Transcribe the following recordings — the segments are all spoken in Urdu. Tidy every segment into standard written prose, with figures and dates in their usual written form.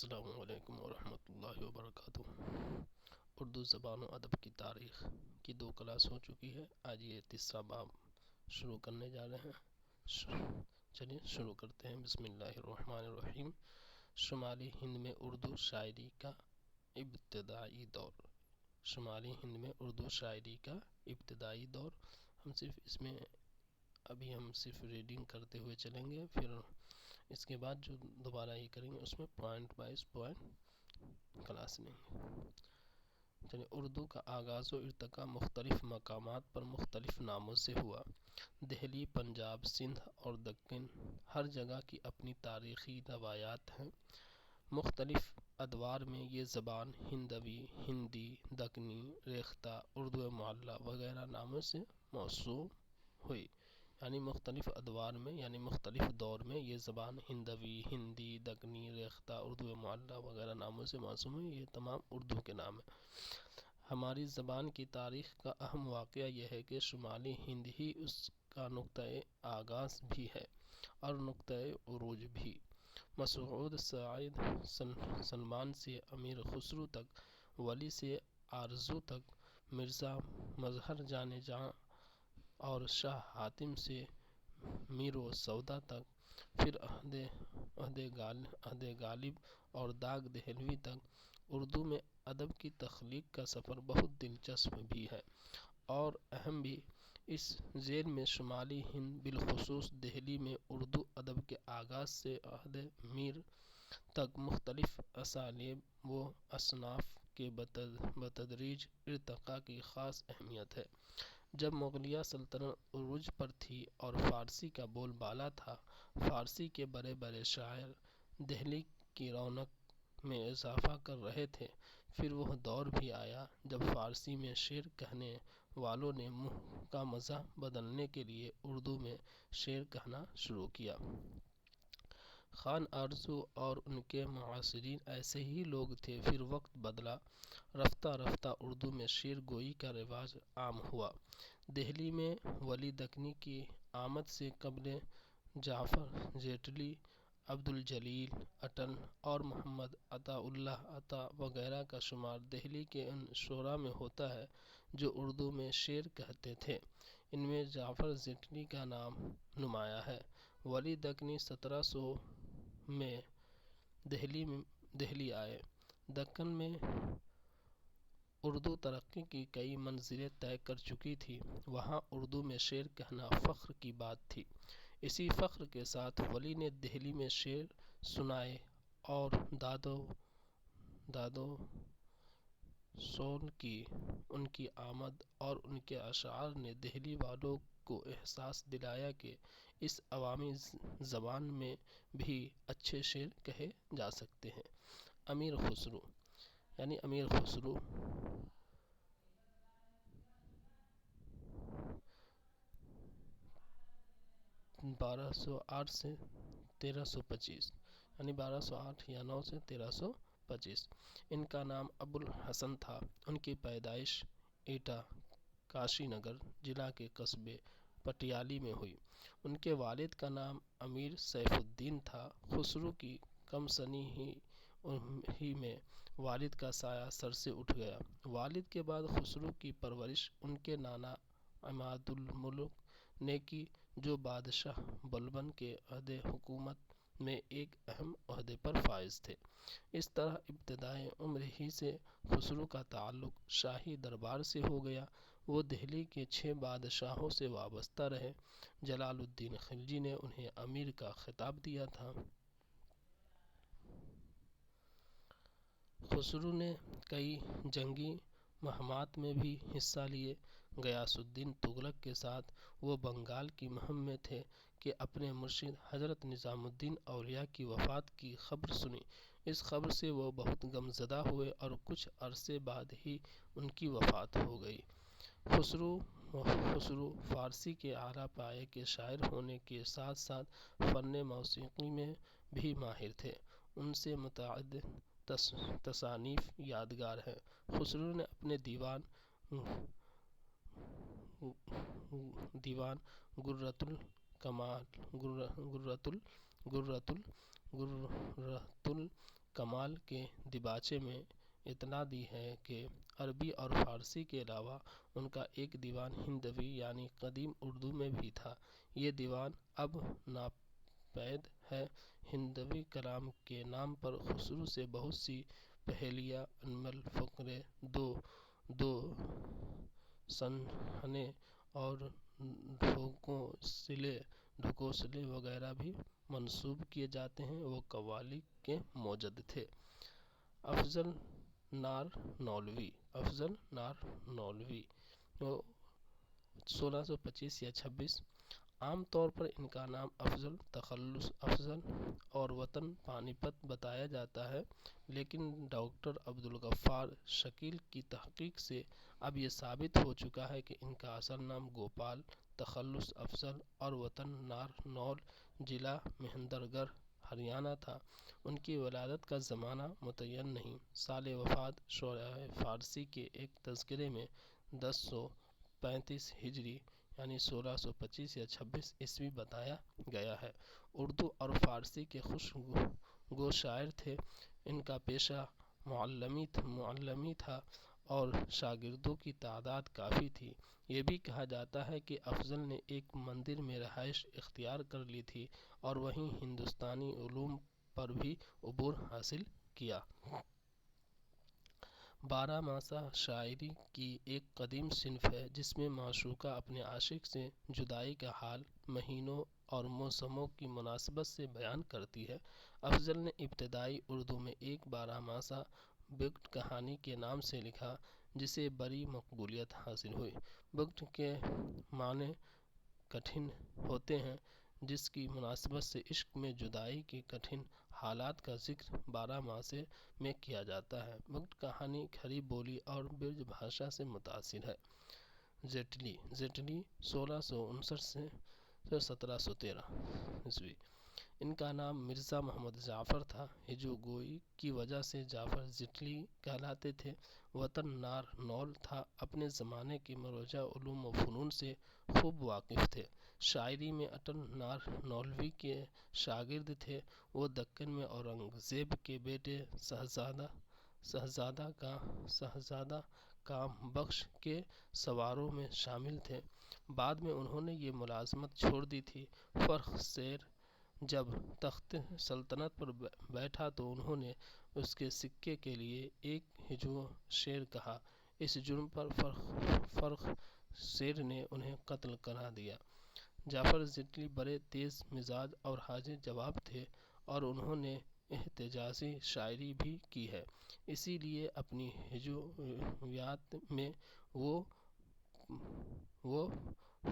السلام علیکم ورحمۃ اللہ وبرکاتہ۔ اردو زبان و ادب کی تاریخ کی 2 کلاس ہو چکی ہے۔ آج یہ تیسرا باب شروع کرنے جا رہے ہیں۔ چلیے شروع کرتے ہیں۔ بسم اللہ الرحمن الرحیم۔ شمالی ہند میں اردو شاعری کا ابتدائی دور۔ شمالی ہند میں اردو شاعری کا ابتدائی دور۔ ہم صرف ریڈنگ کرتے ہوئے چلیں گے، پھر اس کے بعد جو دوبارہ یہ کریں گے اس میں پوائنٹ وائز کلاس لیں گے۔ چلیے، اردو کا آغاز و ارتقاء مختلف مقامات پر مختلف ناموں سے ہوا۔ دہلی، پنجاب، سندھ اور دکن ہر جگہ کی اپنی تاریخی روایات ہیں۔ مختلف ادوار میں یہ زبان ہندوی، ہندی، دکنی، ریختہ، اردو معلیٰ وغیرہ ناموں سے موسوم ہوئی۔ مختلف ادوار میں مختلف دور میں یہ زبان ہندوی، ہندی، دکنی، ریختہ، اردو معلیٰ وغیرہ ناموں سے موسوم ہوئی۔ یہ تمام اردو کے نام ہیں۔ ہماری زبان کی تاریخ کا اہم واقعہ یہ ہے کہ شمالی ہند ہی اس کا نقطۂ آغاز بھی ہے اور نقطۂ عروج بھی۔ مسعود سعید سلمان سے امیر خسرو تک، ولی سے آرزو تک، مرزا مظہر جان جاں اور شاہ حاتم سے میر و سودا تک، پھر عہد غالب اور داغ دہلوی تک، اردو میں ادب کی تخلیق کا سفر بہت دلچسپ بھی ہے اور اہم بھی۔ اس ذیل میں شمالی ہند، بالخصوص دہلی میں اردو ادب کے آغاز سے عہد میر تک مختلف اسالیب و اصناف کے بتدریج ارتقاء کی خاص اہمیت ہے۔ جب مغلیہ سلطنت عروج پر تھی اور فارسی کا بول بالا تھا، فارسی کے بڑے بڑے شاعر دہلی کی رونق میں اضافہ کر رہے تھے۔ پھر وہ دور بھی آیا جب فارسی میں شعر کہنے والوں نے منہ کا مزہ بدلنے کے لیے اردو میں شعر کہنا شروع کیا۔ خان آرزو اور ان کے معاصرین ایسے ہی لوگ تھے۔ پھر وقت بدلا، رفتہ رفتہ اردو میں شعر گوئی کا رواج عام ہوا۔ دہلی میں ولی دکنی کی آمد سے قبل جعفر جیٹلی، عبدالجلیل اٹل اور محمد عطا اللہ عطا وغیرہ کا شمار دہلی کے ان شعراء میں ہوتا ہے جو اردو میں شعر کہتے تھے۔ ان میں جعفر جیٹلی کا نام نمایاں ہے۔ ولی دکنی 1700 میں دہلی آئے۔ دکن میں اردو ترقی کی کئی منزلیں طے کر چکی تھی۔ وہاں اردو میں شعر کہنا فخر کی بات تھی۔ اسی فخر کے ساتھ ولی نے دہلی میں شعر سنائے اور داد و سول کی۔ ان کی آمد اور ان کے اشعار نے دہلی والوں کو احساس دلایا کہ اس عوامی زبان میں بھی اچھے شعر کہے جا سکتے ہیں۔ امیر خسرو 1208 سے 1325 1208 یا 9 سے 1325۔ ان کا نام ابوالحسن تھا۔ ان کی پیدائش ایٹا، کاشی نگر ضلع کے قصبے پٹیالی میں ہوئی۔ ان کے والد کا نام امیر سیف الدین تھا۔ خسرو کی کم سنی ہی میں والد کا سایہ سر سے اٹھ گیا۔ والد کے بعد خسرو کی پرورش ان کے نانا عماد الملک نے کی، جو بادشاہ بلبن کے عہد حکومت میں ایک اہم عہدے پر فائز تھے۔ اس طرح ابتدائے عمر ہی سے خسرو کا تعلق شاہی دربار سے ہو گیا۔ وہ دہلی کے 6 بادشاہوں سے وابستہ رہے۔ جلال الدین خلجی نے انہیں امیر کا خطاب دیا تھا۔ خسرو نے کئی جنگی مہمات میں بھی حصہ لیے۔ غیاث الدین تغلق کے ساتھ وہ بنگال کی مہم میں تھے کہ اپنے مرشد حضرت نظام الدین اولیاء کی وفات کی خبر سنی۔ اس خبر سے وہ بہت غمزدہ ہوئے اور کچھ عرصے بعد ہی ان کی وفات ہو گئی۔ خسرو فارسی کے اعلیٰ پایے کے شاعر ہونے کے ساتھ ساتھ فن موسیقی میں بھی ماہر تھے۔ ان سے متعدد تصانیف یادگار ہیں۔ خسرو نے اپنے دیوان گرۃ کمال کے دیباچے میں اطلاع دی ہے کہ عربی اور فارسی کے علاوہ ان کا ایک دیوان ہندوی یعنی قدیم اردو میں بھی تھا۔ یہ دیوان اب ناپید ہے۔ ہندوی کلام کے نام پر خسرو سے بہت سی پہیلیاں، انمل، فقرے، دو صحنیں اور ڈھکوسلے وغیرہ بھی منسوب کیے جاتے ہیں۔ وہ قوالی کے موجد تھے۔ افضل نارنولوی 1625 یا 26۔ عام طور پر ان کا نام افضل، تخلص افضل اور وطن پانی پت بتایا جاتا ہے، لیکن ڈاکٹر عبدالغفار شکیل کی تحقیق سے اب یہ ثابت ہو چکا ہے کہ ان کا اصل نام گوپال، تخلص افضل اور وطن نارنول، ضلع مہندر گڑھ، ہریانہ تھا۔ ان کی ولادت کا زمانہ متعین نہیں۔ سال وفات شرح فارسی کے ایک تذکرے میں 1035 ہجری یعنی 1625 یا 26 عیسوی بتایا گیا ہے۔ اردو اور فارسی کے خوش گو شاعر تھے۔ ان کا پیشہ معلمی تھا اور شاگردوں کی تعداد کافی تھی۔ یہ بھی کہا جاتا ہے کہ افضل نے ایک مندر میں رہائش اختیار کر لی تھی اور وہیں ہندوستانی علوم پر بھی عبور حاصل کیا۔ بارہ ماسہ شاعری کی ایک قدیم صنف ہے جس میں معشوقہ اپنے عاشق سے جدائی کا حال مہینوں اور موسموں کی مناسبت سے بیان کرتی ہے۔ افضل نے ابتدائی اردو میں ایک بارہ ماسہ بگٹ کہانی کے نام سے لکھا جسے بڑی مقبولیت حاصل ہوئی۔ بگٹ کے معنی کٹھن ہوتے ہیں، جس کی مناسبت سے عشق میں جدائی کے کٹھن حالات کا ذکر بارہ ماسے میں کیا جاتا ہے۔ بگٹ کہانی کھڑی بولی اور برج بھاشا سے متاثر ہے۔ جیٹلی 1659 سے 1713 ان کا نام مرزا محمد جعفر تھا۔ ہجو گوئی کی وجہ سے جعفر جیٹلی کہلاتے تھے۔ وطن نارنول تھا۔ اپنے زمانے کے مروجہ علوم و فنون سے خوب واقف تھے۔ شاعری میں اٹل نارنولوی کے شاگرد تھے۔ وہ دکن میں اورنگزیب کے بیٹے شہزادہ کام بخش کے سواروں میں شامل تھے۔ بعد میں انہوں نے یہ ملازمت چھوڑ دی تھی۔ فخر شیر جب تخت سلطنت پر بیٹھا تو انہوں نے اس کے سکے کے لیے ایک ہجوم شیر کہا۔ اس جرم پر فخر شیر نے انہیں قتل کرا دیا۔ جعفر جیٹلی بڑے تیز مزاج اور حاضر جواب تھے اور انہوں نے احتجاجی شاعری بھی کی ہے۔ اسی لیے اپنی ہجویات میں وہ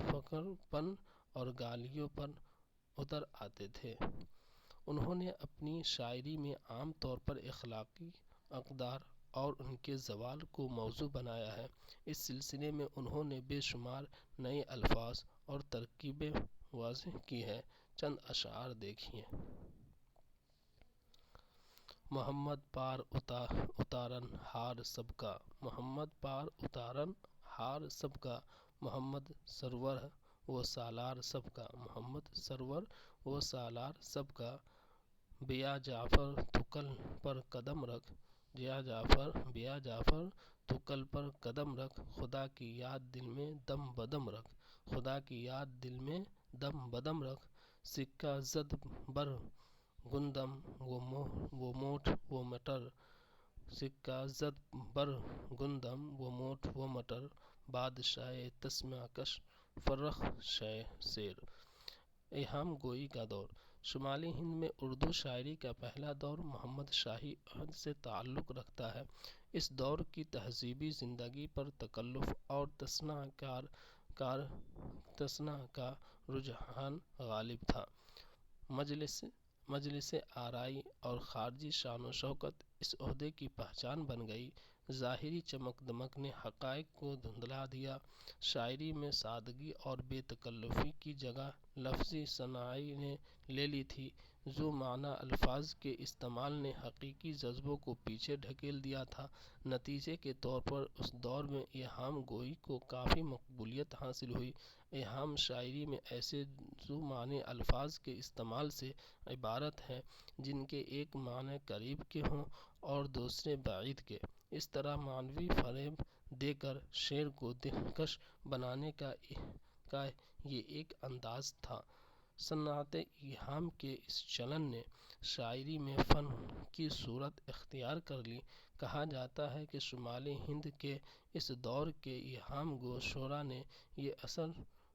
فقر پن اور گالیوں پر اتر آتے تھے۔ انہوں نے اپنی شاعری میں عام طور پر اخلاقی اقدار اور ان کے زوال کو موضوع بنایا ہے۔ اس سلسلے میں انہوں نے بے شمار نئے الفاظ اور ترکیبیں وضع کی ہیں۔ چند اشعار دیکھیے۔ محمد پار اتارن ہار سب کا، محمد پار اتارن ہار سب کا، محمد سرور و سالار سب کا، محمد سرور و سالار سب کا، بیا جعفر تو کل پر قدم رکھ، بیا جعفر تو کل پر قدم رکھ، خدا کی یاد دل میں دم بدم رکھ، خدا کی یاد دل میں دم بدم رکھ، سکہ زد بر گندم و موٹھ و مٹر، سکہ زد بر گندم و موٹھ و مٹر، بادشاہ تسمہ کش فرخ سیر۔ ایہام گوئی کا دور۔ شمالی ہند میں اردو شاعری کا پہلا دور محمد شاہی عہد سے تعلق رکھتا ہے۔ اس دور کی تہذیبی زندگی پر تکلف اور تصنع کا رجحان غالب تھا۔ مجلس آرائی اور خارجی شان و شوکت اس عہدے کی پہچان بن گئی۔ ظاہری چمک دمک نے حقائق کو دھندلا دیا۔ شاعری میں سادگی اور بے تکلفی کی جگہ لفظی صناعی نے لے لی تھی۔ ذو معنی الفاظ کے استعمال نے حقیقی جذبوں کو پیچھے ڈھکیل دیا تھا۔ نتیجے کے طور پر اس دور میں ایہام گوئی کو کافی مقبولیت حاصل ہوئی۔ ایہام شاعری میں ایسے ذو معنی الفاظ کے استعمال سے عبارت ہے جن کے ایک معنی قریب کے ہوں اور دوسرے بعید کے۔ اس طرح معنوی فریب دے کر شعر کو دلکش بنانے کا یہ ایک انداز تھا۔ صنعت ایہام کے اس چلن نے شاعری میں فن کی صورت اختیار کر لی۔ کہا جاتا ہے کہ شمالی ہند کے اس دور کے ایہام گو شعراء نے یہ اثر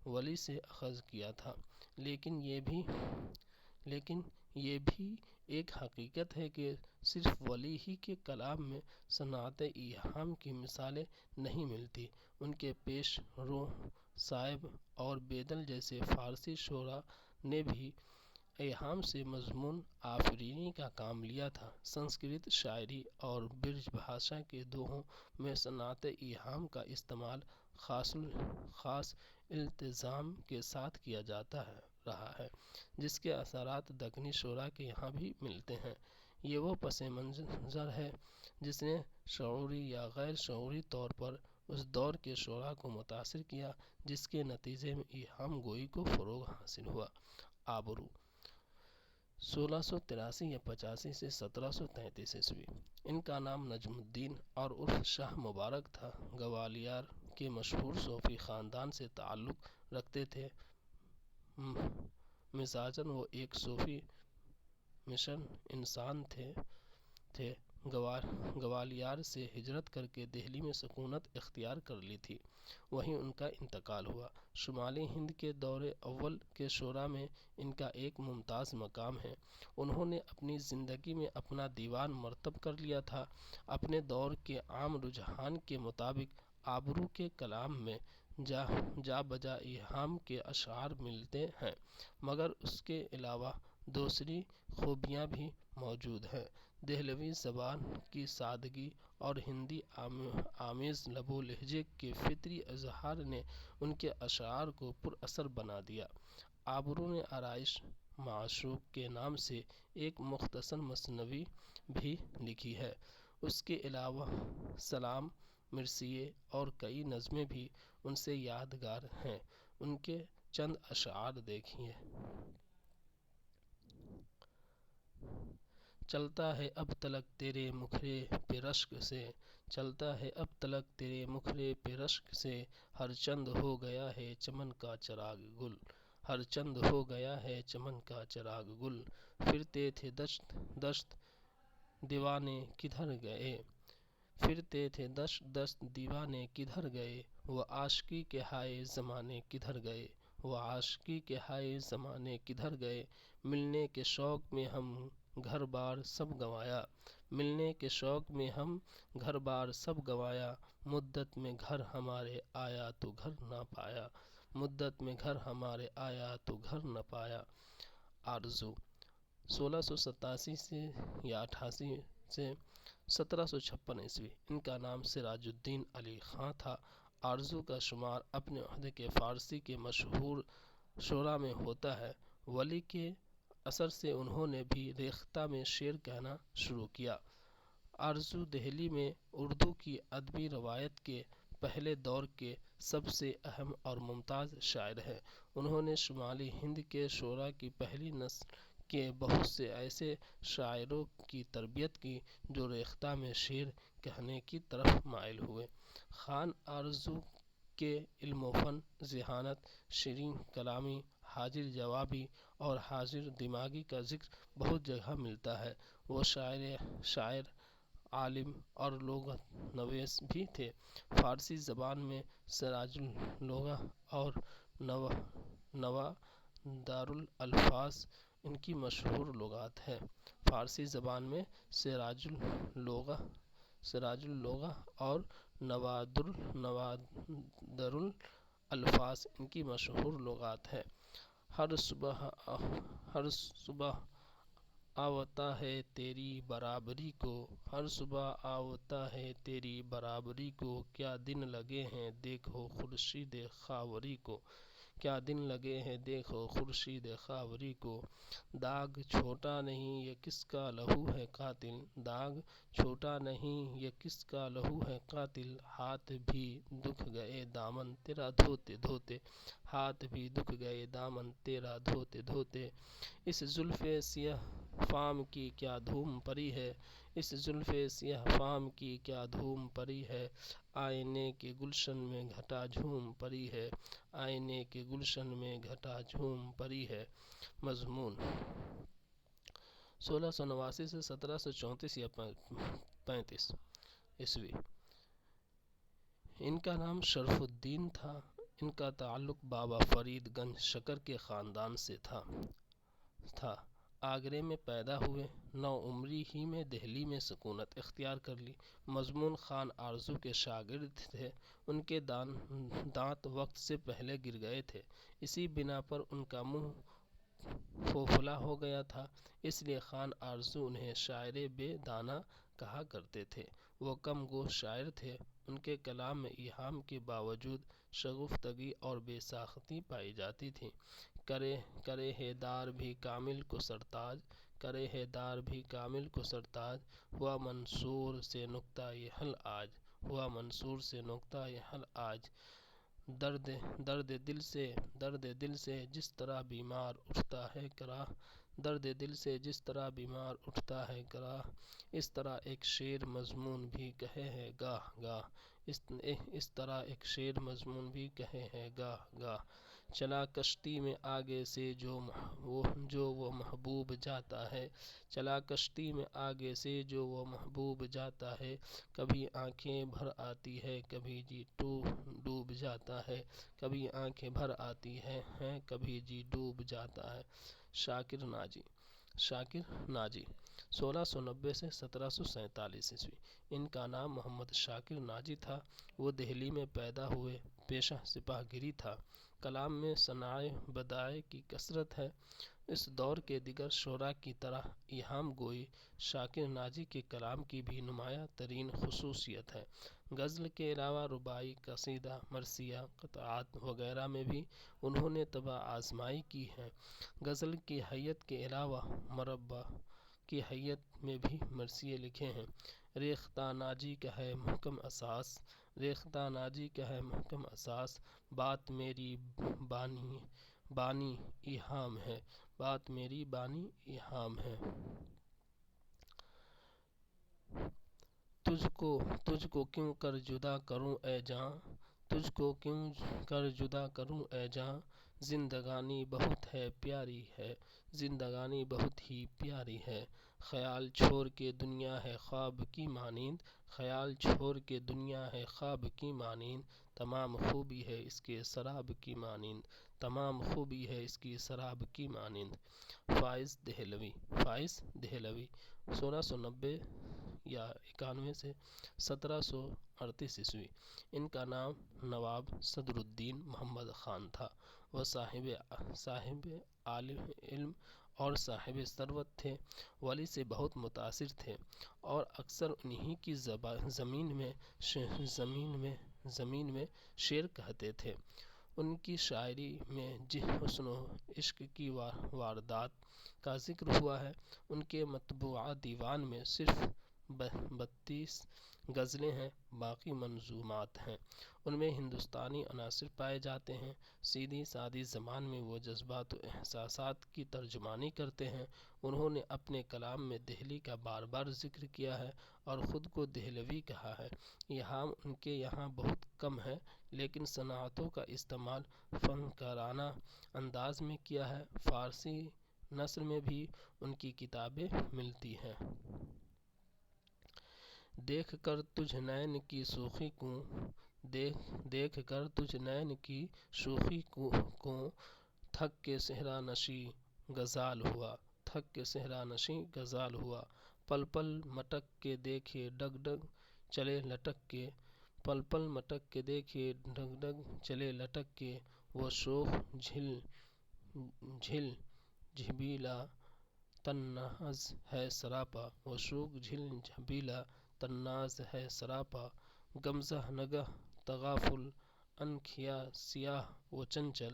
ولی سے اخذ کیا تھا، لیکن یہ بھی ایک حقیقت ہے کہ صرف ولی ہی کے کلام میں صنعت ایہام کی مثالیں نہیں ملتی، ان کے پیش رو صائب اور بیدل جیسے فارسی شعراء نے بھی ایہام سے مضمون آفرینی کا کام لیا تھا۔ سنسکرت شاعری اور برج بھاشا کے دوہوں میں صنعت ایہام کا استعمال خاص التزام کے ساتھ کیا جاتا رہا ہے، جس کے اثرات دکنی شعراء کے یہاں بھی ملتے ہیں۔ یہ وہ پس منظر ہے جس نے شعوری یا غیر شعوری طور پر اس دور کے شعراء کو متاثر کیا، جس کے نتیجے میں ایہام گوئی کو فروغ حاصل ہوا۔ آبرو 1683 یا 85 سے 1733 عیسوی۔ ان کا نام نجم الدین اور عرف شاہ مبارک تھا۔ گوالیار کے مشہور صوفی خاندان سے تعلق رکھتے تھے۔ مزاجاً وہ ایک صوفی مشن انسان تھے۔ گوالیار سے ہجرت کر کے دہلی میں سکونت اختیار کر لی تھی، وہیں ان کا انتقال ہوا۔ شمالی ہند کے دور اول کے شعراء میں ان کا ایک ممتاز مقام ہے۔ انہوں نے اپنی زندگی میں اپنا دیوان مرتب کر لیا تھا۔ اپنے دور کے عام رجحان کے مطابق آبرو کے کلام میں جا بجا ایہام کے اشعار ملتے ہیں، مگر اس کے علاوہ دوسری خوبیاں بھی موجود ہیں۔ دہلوی زبان کی سادگی اور ہندی آمیز لب و لہجے کے فطری اظہار نے ان کے اشعار کو پر اثر بنا دیا۔ آبرو نے آرائش معشوق کے نام سے ایک مختصر مثنوی بھی لکھی ہے۔ اس کے علاوہ سلام، مرثیے اور کئی نظمیں بھی ان سے یادگار ہیں۔ ان کے چند اشعار دیکھیے۔ چلتا ہے اب تلک تیرے مکھڑے پہ رشک سے، چلتا ہے اب تلک تیرے مکھڑے پہ رشک سے، ہر چند ہو گیا ہے چمن کا چراغ گل، ہر چند ہو گیا ہے چمن کا چراغ گل، پھرتے تھے دشت دشت دیوانے کدھر گئے، پھرتے تھے دشت دشت دیوانے کدھر گئے، وہ عاشقی کے ہائے زمانے کدھر گئے، وہ عاشقی کے ہائے زمانے کدھر گئے، ملنے کے شوق میں ہم گھر بار سب گنوایا، ملنے کے شوق میں ہم گھر بار سب گنوایا، مدت میں گھر ہمارے آیا تو گھر نہ پایا، مدت میں گھر ہمارے آیا تو گھر نہ پایا۔ آرزو 1687 سے یا 88 سے 1756 عیسوی۔ ان کا نام سراج الدین علی خاں تھا۔ آرزو کا شمار اپنے عہدے کے فارسی کے مشہور شعراء میں ہوتا ہے۔ ولی کے اثر سے انہوں نے بھی ریختہ میں شعر کہنا شروع کیا۔ آرزو دہلی میں اردو کی ادبی روایت کے پہلے دور کے سب سے اہم اور ممتاز شاعر ہیں۔ انہوں نے شمالی ہند کے شعراء کی پہلی نسل کے بہت سے ایسے شاعروں کی تربیت کی جو ریختہ میں شعر کہنے کی طرف مائل ہوئے۔ خان آرزو کے علم و فن، ذہانت، شیریں کلامی، حاضر جوابی اور حاضر دماغی کا ذکر بہت جگہ ملتا ہے۔ وہ شاعر، عالم اور لغت نویس بھی تھے۔ فارسی زبان میں سراج اللغہ اور نوادر الالفاظ ان کی مشہور لغات ہیں۔ فارسی زبان میں سراج اللغہ اور نوادر الالفاظ ان کی مشہور لغات ہیں۔ ہر صبح آوتا ہے تیری برابری کو، ہر صبح آوتا ہے تیری برابری کو، کیا دن لگے ہیں دیکھو خورشید خاوری کو، کیا دن لگے ہیں دیکھو خورشید خاوری کو، داغ چھوٹا نہیں یہ کس کا لہو ہے قاتل، داغ چھوٹا نہیں یہ کس کا لہو ہے قاتل، ہاتھ بھی دکھ گئے دامن تیرا دھوتے دھوتے، ہاتھ بھی دکھ گئے دامن تیرا دھوتے دھوتے، اس زلف سیاہ فام کی کیا دھوم پڑی ہے، اس زلف سیاہ فام کی کیا دھوم پڑی ہے، آئینے کے گلشن میں گھٹا جھوم پڑی ہے، آئینے کے گلشن میں گھٹا جھوم پڑی ہے۔ مضمون 1689 سے 1734 یا 35 عیسوی۔ ان کا نام شرف الدین تھا۔ ان کا تعلق بابا فرید گنج شکر کے خاندان سے تھا۔ آگرے میں پیدا ہوئے، 9 عمری ہی میں دہلی میں سکونت اختیار کر لی۔ مضمون خان آرزو کے شاگرد تھے۔ ان کے دانت وقت سے پہلے گر گئے تھے، اسی بنا پر ان کا منہ پھوپھلا ہو گیا تھا، اس لیے خان آرزو انہیں شاعر بے دانہ کہا کرتے تھے۔ وہ کم گو شاعر تھے۔ ان کے کلام میں ایہام کے باوجود شگفتگی اور بے ساختگی پائی جاتی تھی۔ کرے ہے دار بھی کامل کو سرتاج، کرے ہے دار بھی کامل کو سرتاج، ہوا منصور سے نکتہ یہ حل آج، ہوا منصور سے نکتہ یہ حل آج، درد دل سے جس طرح بیمار اٹھتا ہے گراہ، درد دل سے جس طرح بیمار اٹھتا ہے گراہ، اس طرح ایک شعر مضمون بھی کہے ہے گاہ گاہ، اس طرح ایک شعر مضمون بھی کہے ہے گاہ گاہ، چلا کشتی میں آگے سے جو وہ محبوب جاتا ہے، چلا کشتی میں آگے سے جو وہ محبوب جاتا ہے، کبھی آنکھیں بھر آتی ہے کبھی جی ڈوب جاتا ہے، کبھی آنکھیں بھر آتی ہیں کبھی جی ڈوب جاتا ہے۔ شاکر ناجی 1690 سے 1747 عیسوی۔ ان کا نام محمد شاکر ناجی تھا۔ وہ دہلی میں پیدا ہوئے، پیشہ سپاہ گیری تھا۔ کلام میں صنائع بدائع کی کثرت ہے۔ اس دور کے دیگر شعراء کی طرح ایہام گوئی شاکر ناجی کے کلام کی بھی نمایاں ترین خصوصیت ہے۔ غزل کے علاوہ رباعی، قصیدہ، مرثیہ، قطعات وغیرہ میں بھی انہوں نے طبع آزمائی کی ہے۔ غزل کی حیت کے علاوہ مربع کی حیت میں بھی مرثیے لکھے ہیں۔ ریختہ ناجی کا ہے محکم اساس، ریختہ ناجی کا ہے محکم اساس، بات میری بانی ایہام ہے، بات میری بانی ایہام ہے۔ تجھ کو کیوں کر جدا کروں اے جاں، تجھ کو کیوں کر جدا کروں اے جاں، زندگانی بہت ہے پیاری ہے، زندگانی بہت ہی پیاری ہے، خیال چھوڑ کے دنیا ہے خواب کی مانند، خیال چھوڑ کے دنیا ہے خواب کی مانند، تمام خوبی ہے اس کے شراب کی مانند، تمام خوبی ہے اس کی شراب کی مانند۔ فائز دہلوی 1690 یا 91 سے 1738 عیسوی۔ ان کا نام نواب صدر الدین محمد خان تھا۔ وہ صاحب علم اور صاحب ثروت تھے۔ ولی سے بہت متاثر تھے اور اکثر انہی کی زمین میں شعر کہتے تھے۔ ان کی شاعری میں حسن و عشق کی واردات کا ذکر ہوا ہے۔ ان کے مطبوعہ دیوان میں صرف 32 غزلیں ہیں، باقی منظومات ہیں۔ ان میں ہندوستانی عناصر پائے جاتے ہیں۔ سیدھی سادی زبان میں وہ جذبات و احساسات کی ترجمانی کرتے ہیں۔ انہوں نے اپنے کلام میں دہلی کا بار بار ذکر کیا ہے اور خود کو دہلوی کہا ہے۔ ایہام ان کے یہاں بہت کم ہے، لیکن صنعتوں کا استعمال فنکارانہ انداز میں کیا ہے۔ فارسی نثر میں بھی ان کی کتابیں ملتی ہیں۔ دیکھ کر تجھ نین کی شوخی کو تھک کے صحرا نشیں غزال ہوا، تھک کے صحرا نشیں غزال ہوا، پل پل مٹک کے دیکھے ڈگ ڈگ چلے لٹک کے، پل پل مٹک کے دیکھے ڈگ ڈگ چلے لٹک کے، وہ شوخ جھیلا طناز ہے سراپا، وہ شوخ جھیلا طناز ہے سراپا، گمزہ نگہ تغافل ان کھیا سیاہ و چنچل،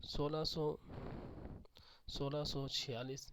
1646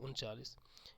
39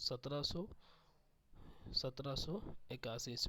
1781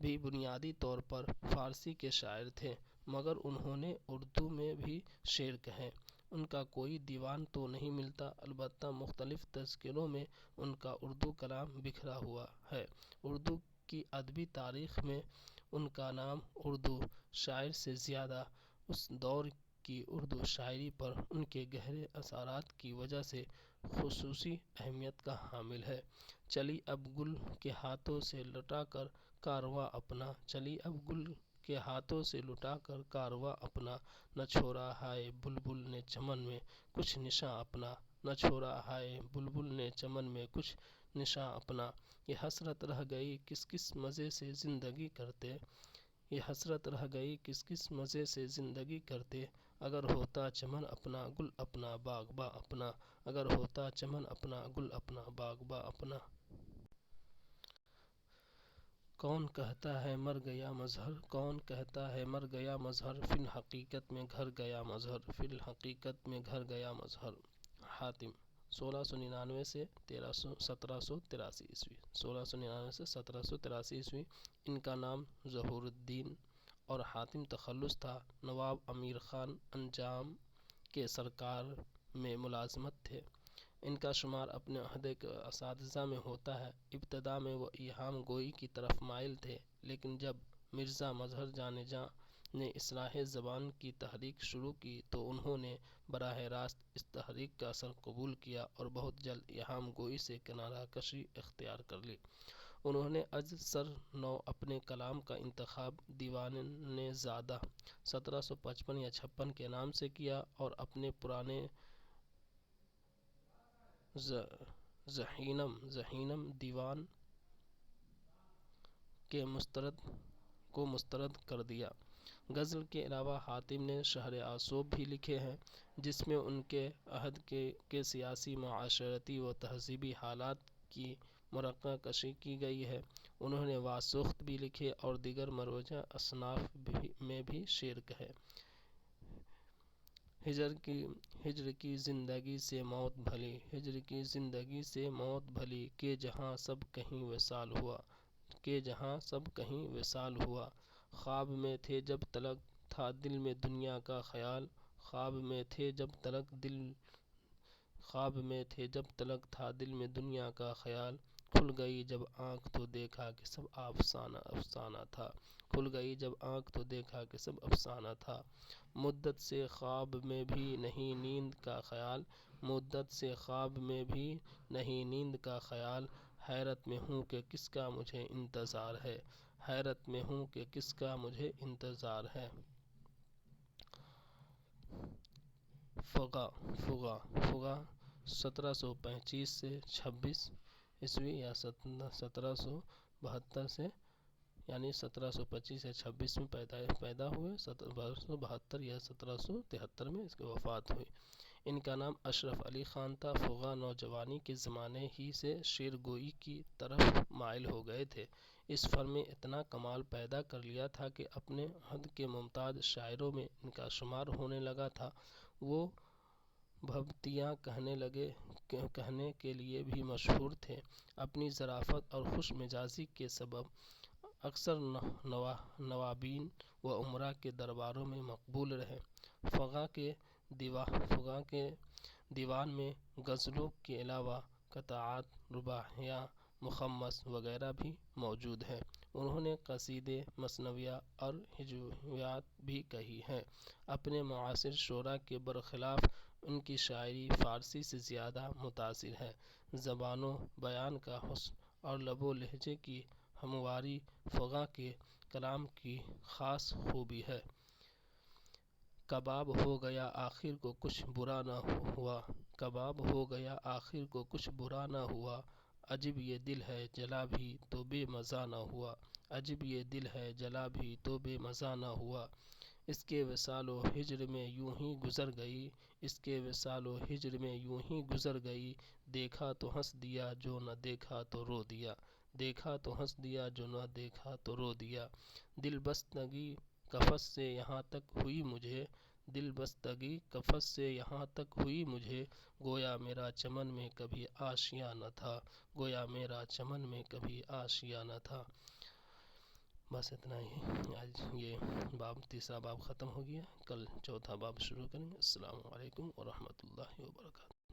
بھی بنیادی طور پر فارسی کے شاعر تھے، مگر انہوں نے اردو میں بھی شعر کہے۔ ان کا کوئی دیوان تو نہیں ملتا، البتہ مختلف تذکروں میں ان کا اردو کلام بکھرا ہوا ہے۔ اردو کی ادبی تاریخ میں ان کا نام اردو شاعر سے زیادہ اس دور کی اردو شاعری پر ان کے گہرے اثرات کی وجہ سے خصوصی اہمیت کا حامل ہے۔ چلی اب گل کے ہاتھوں سے لٹا کر کارواں اپنا، چلی اب گل کے ہاتھوں سے لٹا کر کارواں اپنا، نہ چھوڑا ہائے بلبل نے چمن میں کچھ نشاں اپنا، نہ چھوڑا ہائے بلبل نے چمن میں کچھ نشاں اپنا۔ یہ حسرت رہ گئی کس کس مزے سے زندگی کرتے، یہ حسرت رہ گئی کس کس مزے سے زندگی کرتے، اگر ہوتا چمن اپنا گل اپنا باغباں اپنا، اگر ہوتا چمن اپنا گل اپنا باغباں اپنا۔ کون کہتا ہے مر گیا مظہر، کون کہتا ہے مر گیا مظہر، فی الحقیقت میں گھر گیا مظہر، فی الحقیقت میں گھر گیا مظہر۔ حاتم 1699 سے 1783 عیسوی، 1699 سے 1783 عیسوی۔ ان کا نام ظہور الدین اور حاتم تخلص تھا۔ نواب امیر خان انجام کے سرکار میں ملازمت تھے۔ ان کا شمار اپنے عہدے کے اساتذہ میں ہوتا ہے۔ ابتدا میں وہ ایہام گوئی کی طرف مائل تھے، لیکن جب مرزا مظہر جان جاں نے اصلاح زبان کی تحریک شروع کی تو انہوں نے براہ راست اس تحریک کا اثر قبول کیا اور بہت جلد ایہام گوئی سے کنارہ کشی اختیار کر لی۔ انہوں نے از سر نو اپنے کلام کا انتخاب دیوان زادہ 1755 یا 56 کے نام سے کیا اور اپنے پرانے ذہینم دیوان کو مسترد کر دیا۔ غزل کے علاوہ حاتم نے شہر آسوب بھی لکھے ہیں، جس میں ان کے عہد کے سیاسی، معاشرتی و تہذیبی حالات کی مرقع کشی کی گئی ہے۔ انہوں نے واسخت بھی لکھے اور دیگر مروجہ اصناف میں بھی شعر کہے۔ ہجر کی زندگی سے موت بھلی، ہجر کی زندگی سے موت بھلی، کہ جہاں سب کہیں وصال ہوا، کہ جہاں سب کہیں وصال ہوا۔ خواب میں تھے جب تلک تھا دل میں دنیا کا خیال، خواب میں تھے جب تلک تھا دل میں دنیا کا خیال، کھل گئی جب آنکھ تو دیکھا کہ سب افسانہ افسانہ تھا، کھل گئی جب آنکھ تو دیکھا کہ سب افسانہ تھا۔ مدت سے خواب میں بھی نہیں نیند کا خیال، مدت سے خواب میں بھی نہیں نیند کا خیال، حیرت میں ہوں کہ کس کا مجھے انتظار ہے، حیرت میں ہوں کہ کس کا مجھے انتظار ہے۔ فغاں 1735 سے 26 عیسوی یا 1772 سے یعنی 1725 سے 26 میں پیدا ہوئے، 1772 یا 1773 میں اس کی وفات ہوئی۔ ان کا نام اشرف علی خان تھا۔ فغاں نوجوانی کے زمانے ہی سے شعر گوئی کی طرف مائل ہو گئے تھے۔ اس فن میں اتنا کمال پیدا کر لیا تھا کہ اپنے عہد کے ممتاز شاعروں میں ان کا شمار ہونے لگا تھا۔ وہ بھوتیاں کہنے کے لیے بھی مشہور تھے۔ اپنی ظرافت اور خوش مزاجی کے سبب اکثر نوابین و امراء کے درباروں میں مقبول رہے۔ فغاں کے دیوان میں غزلوں کے علاوہ قطعات، رباعیاں، مخمس وغیرہ بھی موجود ہیں۔ انہوں نے قصیدے، مثنویات اور ہجویات بھی کہی ہیں۔ اپنے معاصر شعراء کے برخلاف ان کی شاعری فارسی سے زیادہ متاثر ہے۔ زبان و بیان کا حسن اور لب و لہجے کی ہمواری فغاں کے کلام کی خاص خوبی ہے۔ کباب ہو گیا آخر کو کچھ برا نہ ہوا، کباب ہو گیا آخر کو کچھ برا نہ ہوا، عجب یہ دل ہے جلا بھی تو بے مزہ نہ ہوا، عجب یہ دل ہے جلا بھی تو بے مزہ نہ ہوا۔ اس کے وصال و ہجر میں یوں ہی گزر گئی، اس کے وصال و ہجر میں یوں ہی گزر گئی، دیکھا تو ہنس دیا جو نہ دیکھا تو رو دیا، دیکھا تو ہنس دیا جو نہ دیکھا تو رو دیا۔ دل بستگی قفس سے یہاں تک ہوئی مجھے، دل بستگی قفس سے یہاں تک ہوئی مجھے، گویا میرا چمن میں کبھی آشیاں نہ تھا، گویا میرا چمن میں کبھی آشیاں نہ تھا۔ بس اتنا ہی، آج یہ تیسرا باب ختم ہو گیا، کل چوتھا باب شروع کریں گے۔ السلام علیکم ورحمۃ اللہ وبرکاتہ۔